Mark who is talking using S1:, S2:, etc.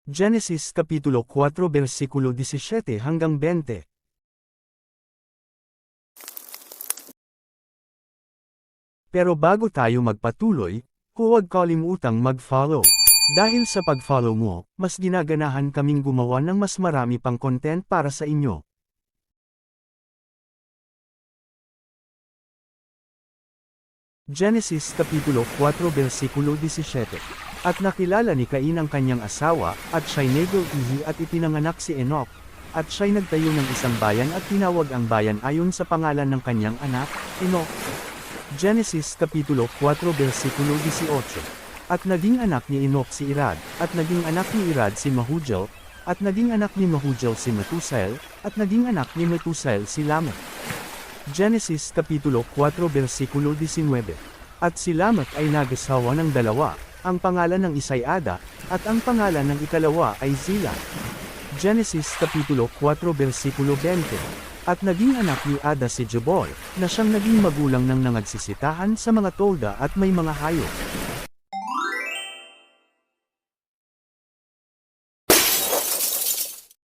S1: Genesis Kapitulo 4 versikulo 17 hanggang 20. Pero bago tayo magpatuloy, huwag kalimutang mag-follow. Dahil sa pag-follow mo, mas ginaganahan kaming gumawa ng mas marami pang content para sa inyo. Genesis Kapitulo 4 versikulo 17. At nakilala ni Cain ang kanyang asawa, at siya'y nag-ihi at ipinanganak si Enoch. At siya'y nagtayo ng isang bayan at tinawag ang bayan ayon sa pangalan ng kanyang anak, Enoch. Genesis Kapitulo 4 versikulo 18. At naging anak ni Enoch si Irad, at naging anak ni Irad si Mahujael, at naging anak ni Mahujael si Metusael, at naging anak ni Metusael si Lamech. Genesis Kapitulo 4 versikulo 19. At si Lamech ay nag-asawa ng dalawa, ang pangalan ng isa'y Ada, at ang pangalan ng ikalawa ay Zillah. Genesis Kapitulo 4 versikulo 20. At naging anak ni Ada si Jabal, na siyang naging magulang ng nangagsisitahan sa mga tolda at may mga hayop.